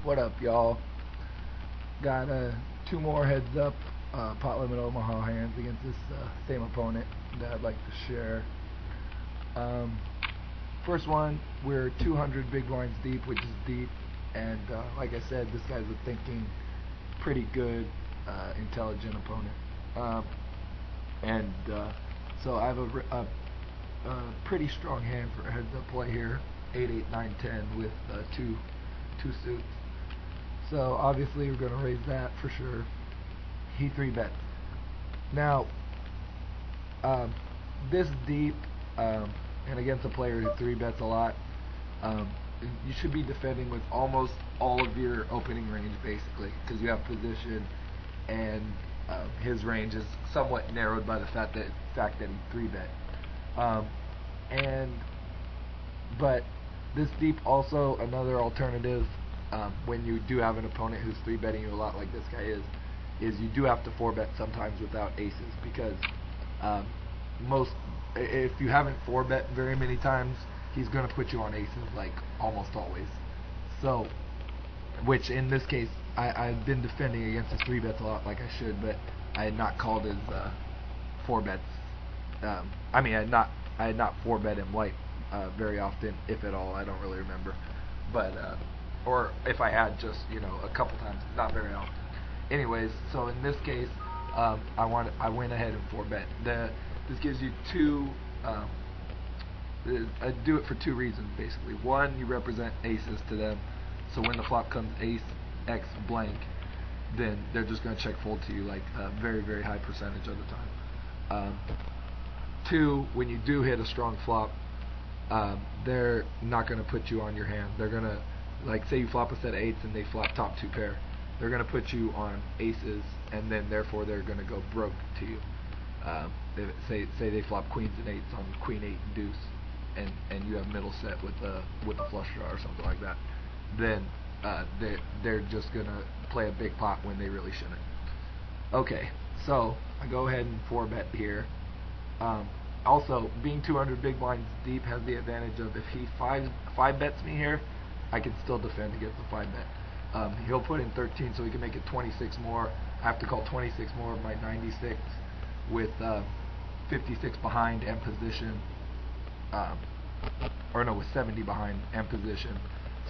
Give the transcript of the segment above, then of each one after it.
What up, y'all? Got two more heads up pot limit Omaha hands against this same opponent that I'd like to share. Um, First one, we're 200 big blinds deep, which is deep, and like I said, this guy's a thinking, pretty good, intelligent opponent. So I have a pretty strong hand for a heads up play here, 8, 8, 9, 10 with two suits. So obviously we're going to raise that for sure. He 3-bets. Now, this deep, and against a player who 3-bets a lot, you should be defending with almost all of your opening range basically, because you have position, and his range is somewhat narrowed by the fact that he 3-bet. But this deep also another alternative when you do have an opponent who's 3-betting you a lot like this guy is you do have to 4-bet sometimes without aces, because if you haven't 4-bet very many times, he's going to put you on aces like almost always. So, which in this case I've been defending against his 3-bets a lot like I should, but I had not called his 4-bets. I had not 4-bet him white very often, if at all. I don't really remember, but or if I had, just a couple times, not very often. Anyways, so in this case, I went ahead and 4-bet. This gives you two. I do it for two reasons basically. One, you represent aces to them, so when the flop comes ace X blank, then they're just going to check fold to you like a very, very high percentage of the time. Two, when you do hit a strong flop, they're not going to put you on your hand. They're going to, like, say you flop a set of eights and they flop top 2 pair. They're going to put you on aces, and then therefore they're going to go broke to you. Say they flop queens and eights on queen 8 and deuce, and you have middle set with a flush draw or something like that. Then they're just going to play a big pot when they really shouldn't. Okay, so I go ahead and 4-bet here. Also, being 200 big blinds deep has the advantage of, if he 5-bets me here, I can still defend against the 5-bet. He'll put in 13, so he can make it 26 more. I have to call 26 more of my 96 with 56 behind and position. With 70 behind and position.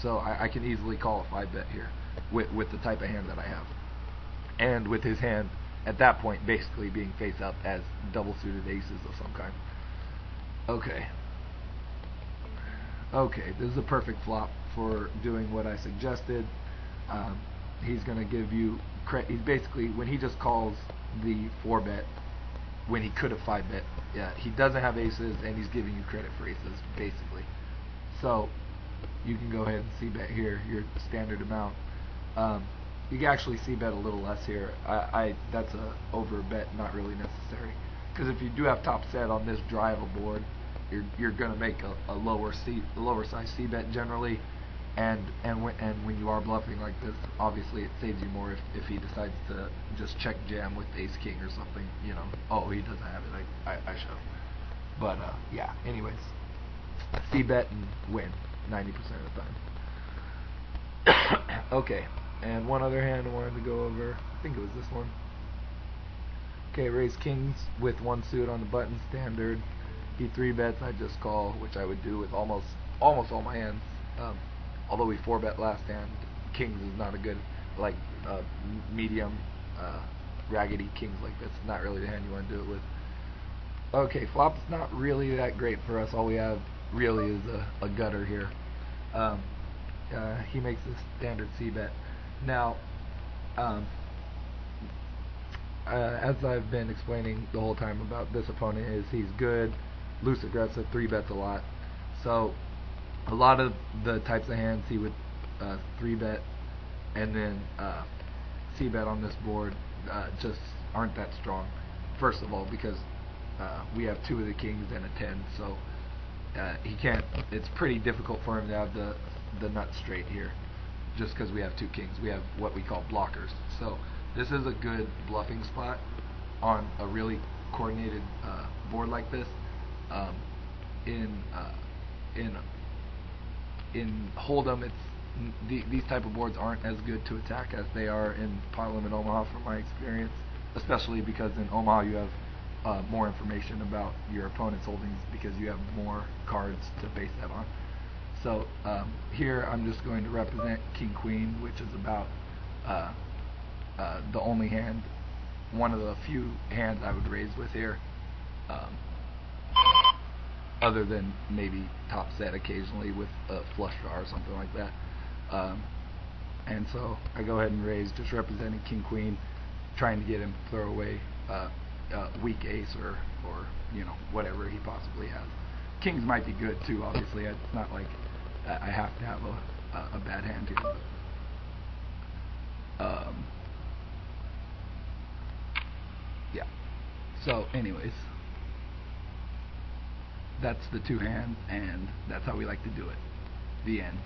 So I can easily call a 5-bet here with the type of hand that I have. And with his hand at that point basically being face up as double suited aces of some kind. Okay, this is a perfect flop for doing what I suggested. He's going to give you he's basically, when he just calls the 4-bet when he could have 5-bet, he doesn't have aces and he's giving you credit for aces basically. So you can go ahead and c-bet here your standard amount. You can actually c-bet a little less here. That's a over bet, not really necessary, because if you do have top set on this dry of a board, you're going to make a lower size c-bet generally, and when you are bluffing like this, obviously it saves you more if he decides to just check jam with ace king or something. Oh, he doesn't have it, I shove. But yeah, anyways, c-bet and win 90% of the time. Okay, and one other hand I wanted to go over, I think it was this one. Okay, raise kings with one suit on the button standard. He 3-bets, I just call, which I would do with almost all my hands. Although we 4-bet last hand, kings is not a good, like medium raggedy kings like this. Not really the hand you want to do it with. Okay, flop's not really that great for us. All we have really is a gutter here. He makes a standard c-bet. Now, as I've been explaining the whole time about this opponent, is he's good, loose aggressive, 3-bets a lot. So a lot of the types of hands he would 3-bet and then c-bet on this board just aren't that strong. First of all, because we have 2 of the kings and a 10, so he can't. It's pretty difficult for him to have the nuts straight here, just because we have 2 kings. We have what we call blockers. So this is a good bluffing spot on a really coordinated board like this. In Hold'em, these type of boards aren't as good to attack as they are in Pot Limit Omaha, from my experience. Especially because in Omaha you have more information about your opponent's holdings because you have more cards to base that on. So here I'm just going to represent King Queen, which is about the only hand, one of the few hands I would raise with here, other than maybe top set occasionally with a flush draw or something like that. And so I go ahead and raise, just representing King Queen, trying to get him to throw away weak ace or whatever he possibly has. Kings might be good too, obviously. It's not like I have to have a bad hand here. But, yeah. So, anyways, that's the two hands, and that's how we like to do it. The end.